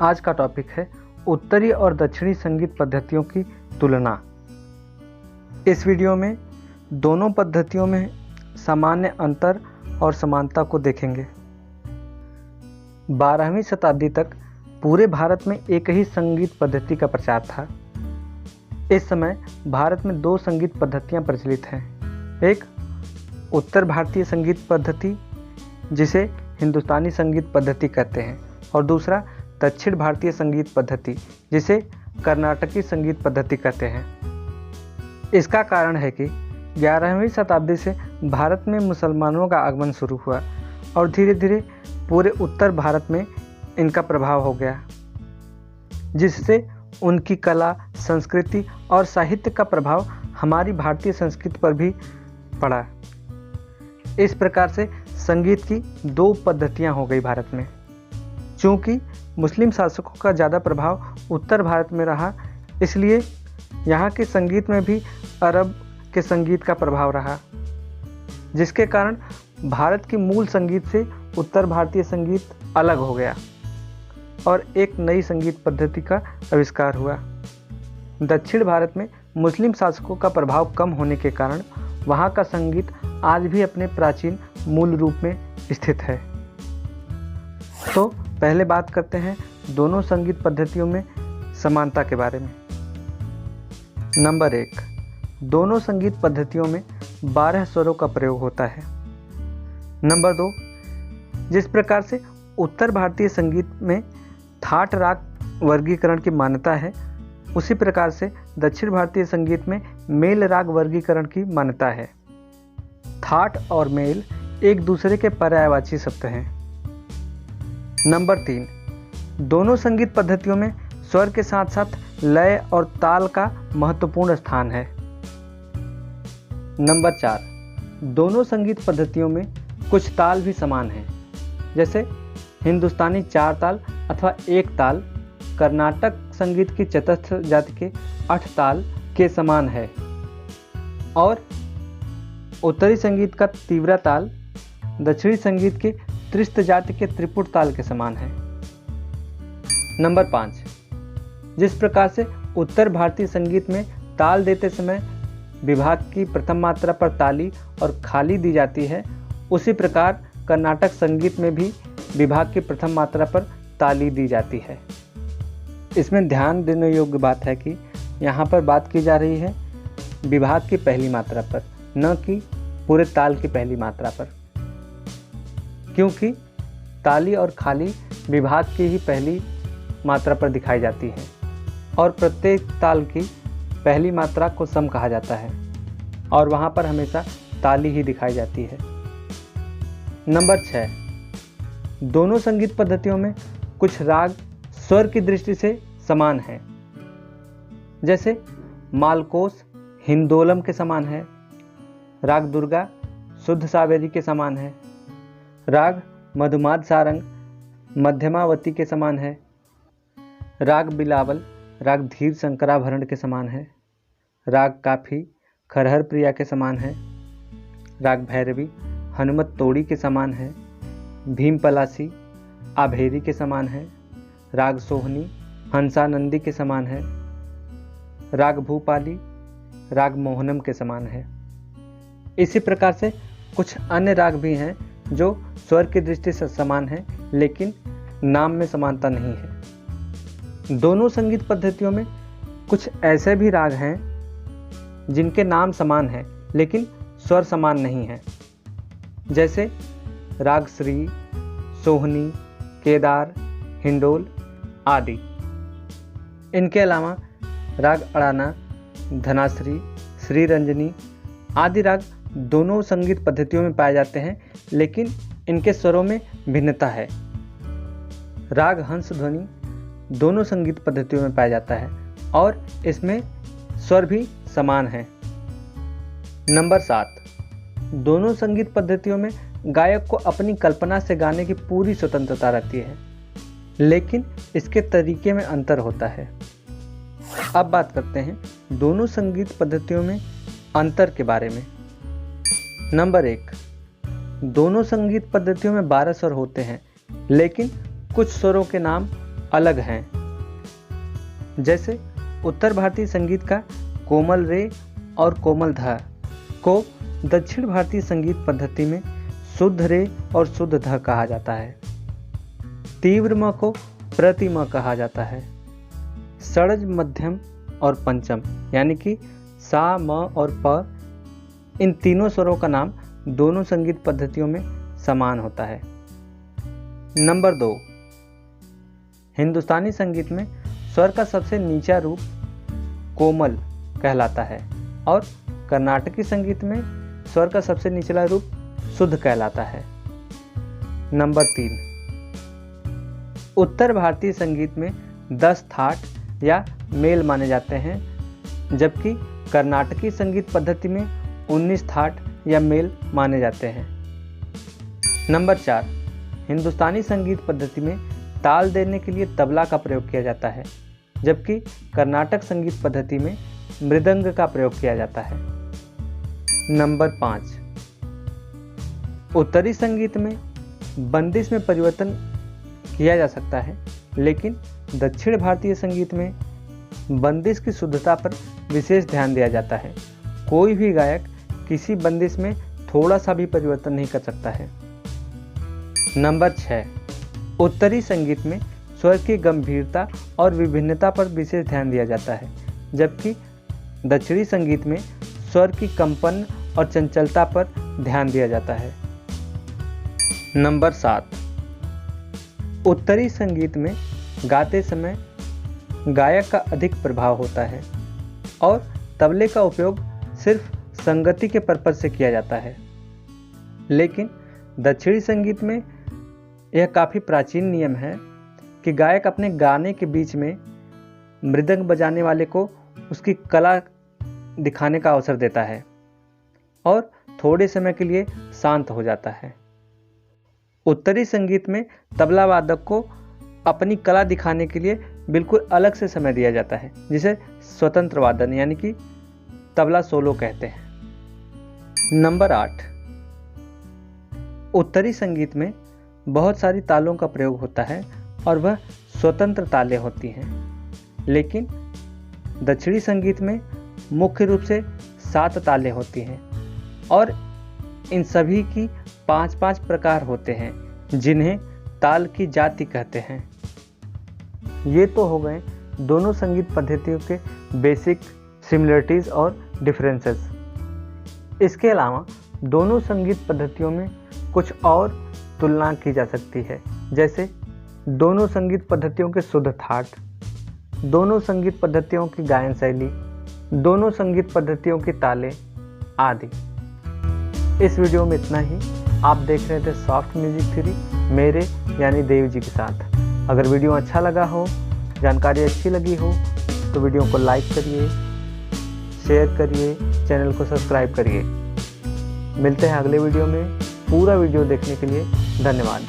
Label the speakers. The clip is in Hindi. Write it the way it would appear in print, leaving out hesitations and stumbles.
Speaker 1: आज का टॉपिक है उत्तरी और दक्षिणी संगीत पद्धतियों की तुलना। इस वीडियो में दोनों पद्धतियों में सामान्य अंतर और समानता को देखेंगे। 12वीं शताब्दी तक पूरे भारत में एक ही संगीत पद्धति का प्रचार था। इस समय भारत में दो संगीत पद्धतियां प्रचलित हैं। एक उत्तर भारतीय संगीत पद्धति जिसे हिंदुस्तानी संगीत पद्धति कहते हैं और दूसरा दक्षिण भारतीय संगीत पद्धति जिसे कर्नाटकी संगीत पद्धति कहते हैं। इसका कारण है कि 11वीं शताब्दी से भारत में मुसलमानों का आगमन शुरू हुआ और धीरे धीरे पूरे उत्तर भारत में इनका प्रभाव हो गया, जिससे उनकी कला, संस्कृति और साहित्य का प्रभाव हमारी भारतीय संस्कृति पर भी पड़ा। इस प्रकार से संगीत की दो पद्धतियां हो गई भारत में। चूँकि मुस्लिम शासकों का ज़्यादा प्रभाव उत्तर भारत में रहा, इसलिए यहाँ के संगीत में भी अरब के संगीत का प्रभाव रहा, जिसके कारण भारत की मूल संगीत से उत्तर भारतीय संगीत अलग हो गया और एक नई संगीत पद्धति का आविष्कार हुआ। दक्षिण भारत में मुस्लिम शासकों का प्रभाव कम होने के कारण वहाँ का संगीत आज भी अपने प्राचीन मूल रूप में स्थित है। तो पहले बात करते हैं दोनों संगीत पद्धतियों में समानता के बारे में। नंबर 1, दोनों संगीत पद्धतियों में 12 स्वरों का प्रयोग होता है। नंबर 2, जिस प्रकार से उत्तर भारतीय संगीत में थाट राग वर्गीकरण की मान्यता है, उसी प्रकार से दक्षिण भारतीय संगीत में मेल राग वर्गीकरण की मान्यता है। थाट और मेल एक दूसरे के पर्यायवाची शब्द हैं। नंबर 3, दोनों संगीत पद्धतियों में स्वर के साथ साथ लय और ताल का महत्वपूर्ण स्थान है। नंबर 4, दोनों संगीत पद्धतियों में कुछ ताल भी समान हैं, जैसे हिंदुस्तानी 4 ताल अथवा 1 ताल कर्नाटक संगीत की चतुर्थ जाति के 8 ताल के समान है और उत्तरी संगीत का तीव्रा ताल दक्षिणी संगीत के त्रिस्त जाति के त्रिपुट ताल के समान है। नंबर 5, जिस प्रकार से उत्तर भारतीय संगीत में ताल देते समय विभाग की प्रथम मात्रा पर ताली और खाली दी जाती है, उसी प्रकार कर्नाटक संगीत में भी विभाग की प्रथम मात्रा पर ताली दी जाती है। इसमें ध्यान देने योग्य बात है कि यहाँ पर बात की जा रही है विभाग की पहली मात्रा पर, न कि पूरे ताल की पहली मात्रा पर, क्योंकि ताली और खाली विभाग की ही पहली मात्रा पर दिखाई जाती है और प्रत्येक ताल की पहली मात्रा को सम कहा जाता है और वहाँ पर हमेशा ताली ही दिखाई जाती है। नंबर 6, दोनों संगीत पद्धतियों में कुछ राग स्वर की दृष्टि से समान हैं, जैसे मालकोस हिंदोलम के समान है, राग दुर्गा शुद्ध सावेरी के समान है, राग मधुमाद सारंग मध्यमावती के समान है, राग बिलावल राग धीर शंकराभरण के समान है, राग काफी खरहर प्रिया के समान है, राग भैरवी हनुमत तोड़ी के समान है, भीम पलासी आभेरी के समान है, राग सोहनी हंसानंदी के समान है, राग भूपाली राग मोहनम के समान है। इसी प्रकार से कुछ अन्य राग भी हैं जो स्वर की दृष्टि से समान हैं, लेकिन नाम में समानता नहीं है। दोनों संगीत पद्धतियों में कुछ ऐसे भी राग हैं जिनके नाम समान हैं लेकिन स्वर समान नहीं है, जैसे राग श्री, सोहनी, केदार, हिंडोल आदि। इनके अलावा राग अड़ाना, धनाश्री, श्री रंजनी आदि राग दोनों संगीत पद्धतियों में पाए जाते हैं, लेकिन इनके स्वरों में भिन्नता है। राग हंस ध्वनि दोनों संगीत पद्धतियों में पाया जाता है और इसमें स्वर भी समान है। नंबर 7, दोनों संगीत पद्धतियों में गायक को अपनी कल्पना से गाने की पूरी स्वतंत्रता रहती है, लेकिन इसके तरीके में अंतर होता है। अब बात करते हैं दोनों संगीत पद्धतियों में अंतर के बारे में। नंबर 1, दोनों संगीत पद्धतियों में 12 स्वर होते हैं, लेकिन कुछ स्वरों के नाम अलग हैं। जैसे उत्तर भारतीय संगीत का कोमल रे और कोमल ध को दक्षिण भारतीय संगीत पद्धति में शुद्ध रे और शुद्ध ध कहा जाता है। तीव्र म को प्रति म कहा जाता है। षड्ज, मध्यम और पंचम यानी कि सा, म और प, इन तीनों स्वरों का नाम दोनों संगीत पद्धतियों में समान होता है। नंबर 2, हिंदुस्तानी संगीत में स्वर का सबसे नीचा रूप कोमल कहलाता है और कर्नाटकी संगीत में स्वर का सबसे निचला रूप शुद्ध कहलाता है। नंबर 3, उत्तर भारतीय संगीत में 10 थाट या मेल माने जाते हैं, जबकि कर्नाटकी संगीत पद्धति में 19 थाट या मेल माने जाते हैं। नंबर 4, हिंदुस्तानी संगीत पद्धति में ताल देने के लिए तबला का प्रयोग किया जाता है, जबकि कर्नाटक संगीत पद्धति में मृदंग का प्रयोग किया जाता है। नंबर 5, उत्तरी संगीत में बंदिश में परिवर्तन किया जा सकता है, लेकिन दक्षिण भारतीय संगीत में बंदिश की शुद्धता पर विशेष ध्यान दिया जाता है। कोई भी गायक किसी बंदिश में थोड़ा सा भी परिवर्तन नहीं कर सकता है। नंबर 6, उत्तरी संगीत में स्वर की गंभीरता और विभिन्नता पर विशेष ध्यान दिया जाता है, जबकि दक्षिणी संगीत में स्वर की कंपन और चंचलता पर ध्यान दिया जाता है। नंबर 7, उत्तरी संगीत में गाते समय गायक का अधिक प्रभाव होता है और तबले का उपयोग सिर्फ संगति के पर्पज से किया जाता है, लेकिन दक्षिणी संगीत में यह काफ़ी प्राचीन नियम है कि गायक अपने गाने के बीच में मृदंग बजाने वाले को उसकी कला दिखाने का अवसर देता है और थोड़े समय के लिए शांत हो जाता है। उत्तरी संगीत में तबला वादक को अपनी कला दिखाने के लिए बिल्कुल अलग से समय दिया जाता है, जिसे स्वतंत्र वादन यानी कि तबला सोलो कहते हैं। नंबर 8, उत्तरी संगीत में बहुत सारी तालों का प्रयोग होता है और वह स्वतंत्र तालें होती हैं, लेकिन दक्षिणी संगीत में मुख्य रूप से 7 तालें होती हैं और इन सभी की 5-5 प्रकार होते हैं, जिन्हें ताल की जाति कहते हैं। ये तो हो गए दोनों संगीत पद्धतियों के बेसिक सिमिलरिटीज़ और डिफरेंसेस। इसके अलावा दोनों संगीत पद्धतियों में कुछ और तुलना की जा सकती है, जैसे दोनों संगीत पद्धतियों के शुद्ध थाट, दोनों संगीत पद्धतियों की गायन शैली, दोनों संगीत पद्धतियों की तालें आदि। इस वीडियो में इतना ही। आप देख रहे थे सॉफ्ट म्यूजिक थ्योरी मेरे यानी देव जी के साथ। अगर वीडियो अच्छा लगा हो, जानकारी अच्छी लगी हो तो वीडियो को लाइक करिए, शेयर करिए, चैनल को सब्सक्राइब करिए। मिलते हैं अगले वीडियो में। पूरा वीडियो देखने के लिए धन्यवाद।